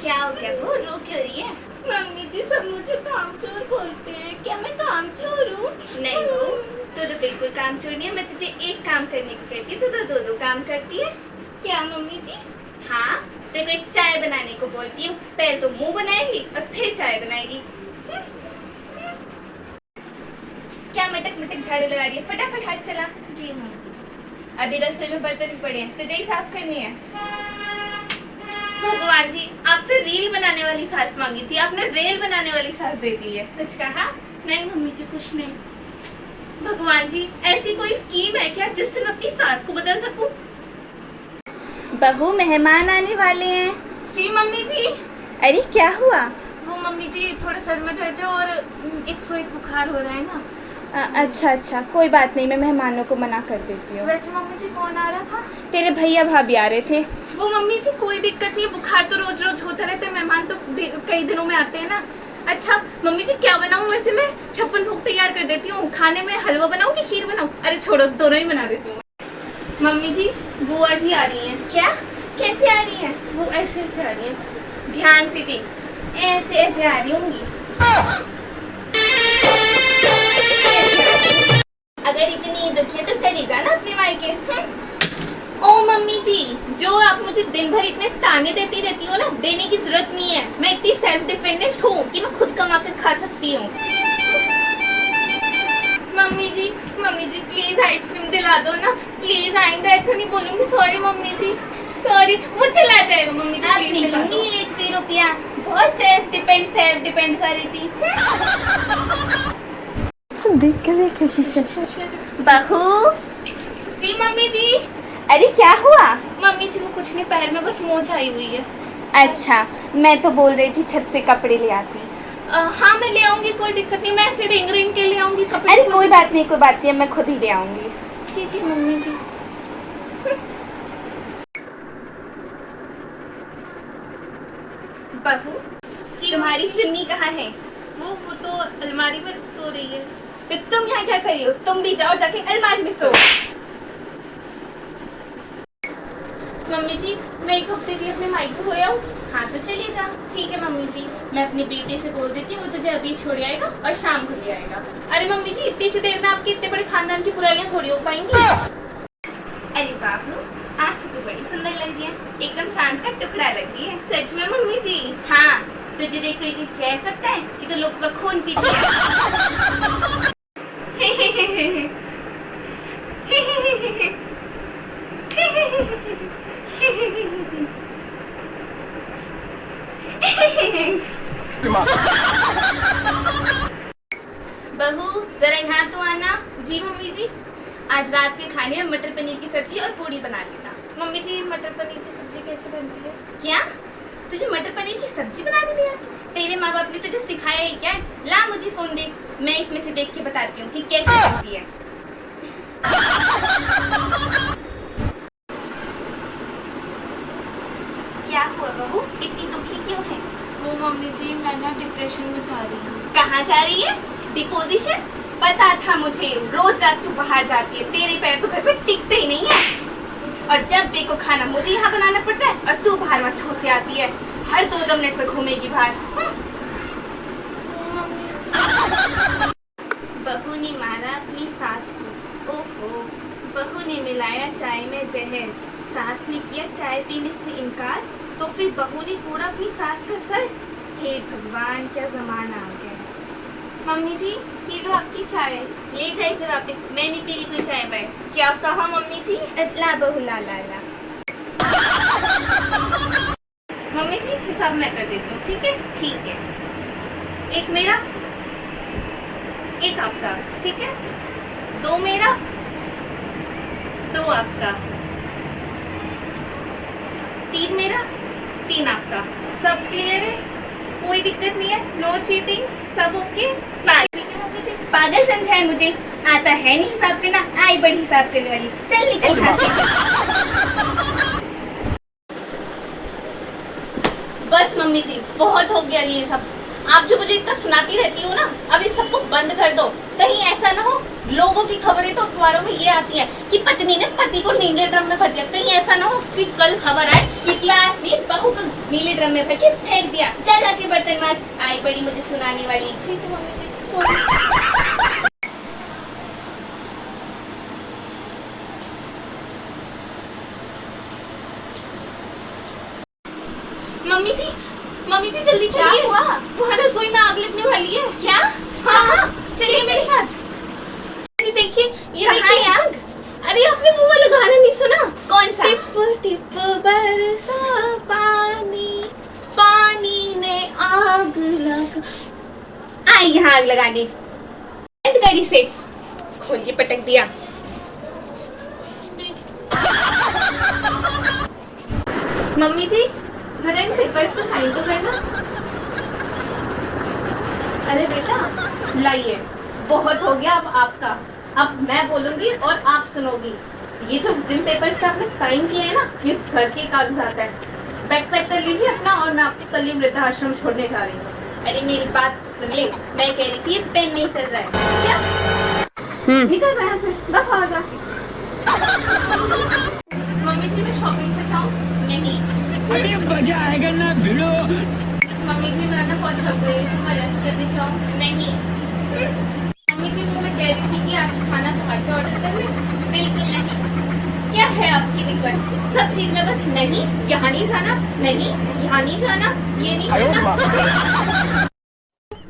क्या हो गया वो, रो क्यों रही है? मम्मी जी सब मुझे कामचोर बोलते हैं, क्या मैं कामचोर हूँ? नहीं हो, तू तो बिल्कुल कामचोर नहीं है। मैं तुझे एक काम करने को कहती हूँ, तू तो दो काम करती है। क्या मम्मी जी? हाँ, तेरे को एक चाय बनाने को बोलती हूँ, पहले तो मुंह बनाएगी और फिर चाय बनाएगी। क्या मटक मटक झाड़ू लगा रही है? फटाफट हाथ चला। जी हाँ। अभी रसोई में बर्तन पड़े हैं, तुझे ही साफ करनी है। भगवान जी, आपसे रील बनाने वाली सास मांगी थी, आपने रेल बनाने वाली सास दे दी है। कुछ कहा? नहीं मम्मी जी, कुछ नहीं। भगवान जी, ऐसी कोई स्कीम है क्या जिससे मैं अपनी सास को बदल सकूं? बहू, मेहमान आने वाले हैं। जी मम्मी जी। अरे क्या हुआ? वो मम्मी जी थोड़ा सर में दर्द है और 101 बुखार हो रहा है ना। अच्छा, कोई बात नहीं, मैं मेहमानों को मना कर देती हूँ। वैसे मम्मी जी कौन आ रहा था? तेरे भैया भाभी आ रहे थे। वो मम्मी जी कोई दिक्कत नहीं, बुखार तो रोज रोज होता रहता है, मेहमान तो कई दिनों में आते हैं ना। अच्छा मम्मी जी क्या बनाऊं? वैसे मैं 56 भोग तैयार कर देती हूँ। खाने में हलवा बनाऊं कि खीर बनाऊं? अरे छोड़ो, दोनों ही बना देती हूँ। मम्मी जी, बुआ जी आ रही हैं। क्या? कैसे आ रही हैं? वो ऐसे ऐसे आ रही है। ध्यान से देख, ऐसे ऐसे आ रही होंगी। अगर इतनी दुखी है तो चली जाना अपने मायके। ओ मम्मी जी, जो आप मुझे दिन भर इतने ताने देती रहती हो ना, देने की जरूरत नहीं है। मैं इतनी सेल्फ डिपेंडेंट हूँ कि मैं खुद कमा कर खा सकती हूँ। मम्मी जी प्लीज आइसक्रीम दिला दो ना, प्लीज। आइंदा ऐसा नहीं बोलूंगी। सॉरी मम्मी जी, सॉरी। वो चला जाएगा मम्मी जी, अब प्लीज दिला दो। मिलूंगी 1 रुपया। बहुत सेल्फ डिपेंड कर रही थी। बहू। जी मम्मी जी। अरे क्या हुआ? मम्मी जी वो कुछ नहीं, पैर में बस मोच आई हुई है। अच्छा, मैं तो बोल रही थी छत से कपड़े ले आती। हाँ मैं ले आऊंगी, कोई दिक्कत नहीं। मैं ऐसे रिंग के ले आऊंगी कपड़े। अरे कोई बात नहीं, मैं खुद ही ले आऊंगी। ठीक है मम्मी जी। बहू, तुम्हारी चुन्नी कहाँ है? वो तो अलमारी में सो रही है। तो तुम यहाँ क्या कर रही हो? तुम भी जाओ, जाके अलमारी में सो। मम्मी जी मैं एक हफ्ते के लिए अपने मायके हो आऊँ? हाँ तो चलिए जा। ठीक है मम्मी जी। मैं अपनी बेटी से बोल देती हूँ, वो तुझे अभी छोड़ आएगा और शाम को ले आएगा। अरे मम्मी जी इतनी सी देर में आपके इतने बड़े खानदान की बुराइयां थोड़ी हो पाएंगी। अरे बाबू, आज से तू बड़ी सुंदर लग रही है, एकदम चांद का टुकड़ा लग रही है। सच में मम्मी जी? हाँ, तुझे देख कोई कह सकता है कि तू लोग का खून पीती है? बहू, जरा यहाँ तो आना। जी मम्मी जी। आज रात के खाने में मटर पनीर की सब्जी और पूरी बना लेना। मम्मी जी मटर पनीर की सब्जी कैसे बनती है? क्या? तुझे मटर पनीर की सब्जी बनाने नहीं आती? तेरे माँ बाप ने तुझे सिखाया है क्या? ला मुझे फोन देख, मैं इसमें से देख के बताती हूँ कि कैसे बनती है। क्या हुआ बहू, इतनी दुखी क्यों है? वो मम्मी जी मैं ना डिप्रेशन में जा रही हूँ। कहाँ जा रही है? डिपोजिशन? पता था मुझे, रोज रात तू बाहर जाती है, तेरे पैर तो घर पे टिकते ही नहीं है। और जब देखो खाना मुझे यहाँ बनाना पड़ता है और तू बाहर वहाँ ठोसे आती है। हर 2 मिनट में घूमेगी बाहर। बहू ने मारा अपनी सास को। ओहो, बहू ने मिलाया चाय में जहर। सास ने किया चाय पीने से इनकार, तो फिर बहू ने फोड़ा अपनी सास का सर। हे भगवान, क्या जमाना आ गया। मम्मी जी ये लो आपकी चाय। ले जा इसे वापस, मैं नहीं पी रही कोई चाय वाय। क्या कहा मम्मी जी? ला बहू, ला ला ला। मम्मी जी हिसाब मैं कर देती हूँ, ठीक है? ठीक है। एक मेरा, एक आपका, ठीक है? 2 मेरा, 2 आपका, 3 मेरा, 3 आपका। सब क्लियर है? कोई दिक्कत नहीं है? No cheating? सब ओके? ठीक है मम्मी जी। पागल समझाए मुझे, आता है नहीं हिसाब करना, आई बड़ी हिसाब करने वाली। चल निकल यहाँ से। बस मम्मी जी बहुत हो गया ये सब। आप जो मुझे इतना सुनाती रहती हो ना, अब इस सबको बंद कर दो। कहीं ऐसा ना हो लोगों की खबरें तो अखबारों में ये आती हैं कि पत्नी ने पति को नीले ड्रम में भर दिया। कहीं ऐसा ना हो कि कल खबर आए कि क्लास ने बहू को नीले ड्रम में भर के फेंक दिया। जा जाके बर्तन मांज। आई बड़ी मुझे सुनाने वाली। ठीक है मम्मी जी, सो। मम्मी जी जल्दी चलिए। हुआ? वहाँ रसोई में आग लगने वाली है। क्या? हाँ, चलिए मेरे साथ। जी देखिए, ये देखिए आग। अरे आपने वो वाला गाना नहीं सुना? कौन सा? टिप टिप बरसा पानी, पानी ने आग लगा। आई यहाँ आग लगाने। बंद कर इसे। खोल के पटक दिया। मम्मी जी जरा इन पेपर्स पर साइन तो करना। अरे बेटा लाइए, बहुत हो गया अब आपका। अब मैं बोलूंगी और आप सुनोगी। ये जो जिन पेपर्स पे आपने साइन किए हैं ना, ये घर के कागजात है। बैग पैक कर लीजिए अपना और मैं आपको कल ही वृद्धाश्रम छोड़ने जा रही हूँ। अरे मेरी बात सुन ले, मैं कह रही थी पेन नहीं चल रहा है। क्या निकल रहा है? दफा हो जा। मम्मी जी मैं शॉपिंग पे जाऊँ? नहीं। अरे मजा आएगा ना भिड़ो। मम्मी जी मैं ना बहुत थक गई हूँ, मैं रेस्ट करने जाऊँ? नहीं। मम्मी जी वो मैं कह रही थी कि आज खाना बाहर से ऑर्डर कर लें? बिल्कुल नहीं। क्या है आपकी दिक्कत? सब चीज में बस नहीं, यहाँ नहीं जाना, नहीं यहाँ नहीं जाना, ये नहीं करना।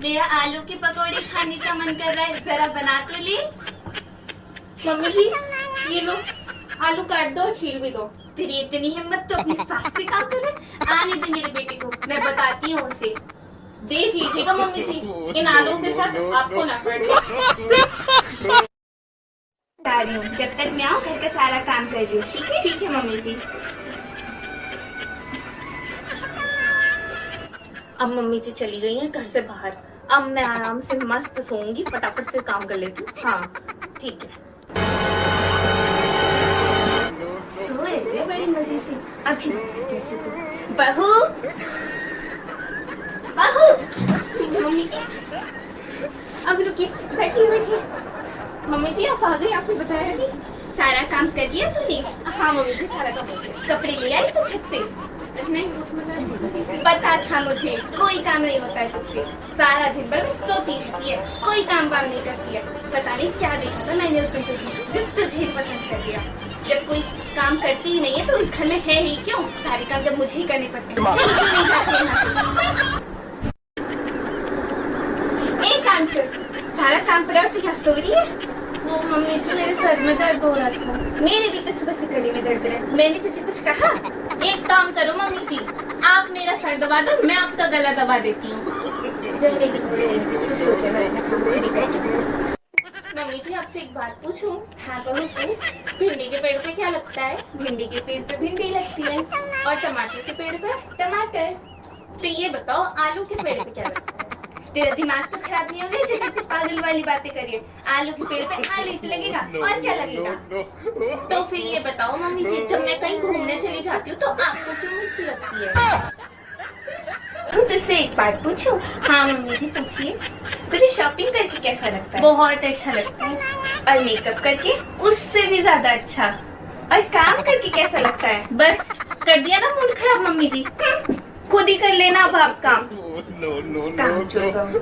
मेरा आलू के पकौड़े खाने का मन कर रहा है, जरा बना तो ले। मम्मी जी ये लो, आलू काट दो और छील भी दो। तेरी इतनी हिम्मत तो अपनी सास से काम करे। आने दे मेरे बेटे को, मैं बताती हूँ उसे। देख लीजिएगा मम्मी जी, इन आलूओं के साथ आपको ना पड़े। बता रही हूँ, जब तक मैं आऊँ घर का सारा काम कर रही हूँ। ठीक है? ठीक है मम्मी जी। अब मम्मी जी चली गई हैं घर से बाहर। अब मैं आराम से मस्त सोऊंगी, फटाफट से काम कर लेती हूँ। हाँ ठीक है। सोए हुए बड़ी मजे से। अभी कैसे तो बहू, बहू। मम्मी जी अब रुकिए, बैठिए बैठिए। मम्मी जी आप आ गई, आपने बताया नहीं। सारा काम कर लिया तूने? हाँ मम्मी जी सारा काम हो गया। कपड़े ले आई तू छत से? नहीं वो तो मैं पता था मुझे, कोई काम नहीं होता है तुझसे। सारा दिन बस सोती रहती है, कोई काम वाम नहीं करती है। पता नहीं क्या देखा था मैंने उस दिन जो तुझे पसंद कर दिया। जब कोई काम करती ही नहीं है तो इस घर में है ही क्यों? सारे काम जब मुझे ही करने पड़ते हैं। चल क्यों नहीं जाती यहाँ से? एक काम चल, सारा काम पर और तू यहाँ सो रही है। वो मम्मी जी मेरे सर में दर्द हो रहा था। मेरे भी तो सुबह से गले में दर्द है। मैंने तुझे कुछ कहा? एक काम करो मम्मी जी, आप मेरा सर दबा दो, मैं आपका गला दबा देती हूँ। तू सोचे मैं अपना काम खुद ही करती। मम्मी जी आपसे एक बात पूछूं? हाँ बहू पूछ। भिंडी के पेड़ पे क्या लगता है? भिंडी के पेड़ पे भिंडी लगती है और टमाटर के पेड़ पे? टमाटर। तो ये बताओ आलू के पेड़ पे क्या लगता है? तेरा दिमाग तो खराब नहीं हो गया जो इतनी पागल वाली बातें करिए। आलू के पेड़ पे आलू ही लगेगा और क्या लगेगा? तो फिर ये बताओ मम्मी जी, जब मैं कहीं घूमने चली जाती हूँ तो आपको क्यों मिर्ची लगती है? तुझसे एक बात पूछूं? हाँ मम्मी जी पूछिए। तुझे शॉपिंग करके कैसा लगता है? बहुत अच्छा लगता है। और मेकअप करके? उससे भी ज्यादा अच्छा। और काम करके कैसा लगता है? बस कर दिया ना मूड खराब मम्मी जी। खुद ही कर लेना अब आप काम। काम चोर बहू।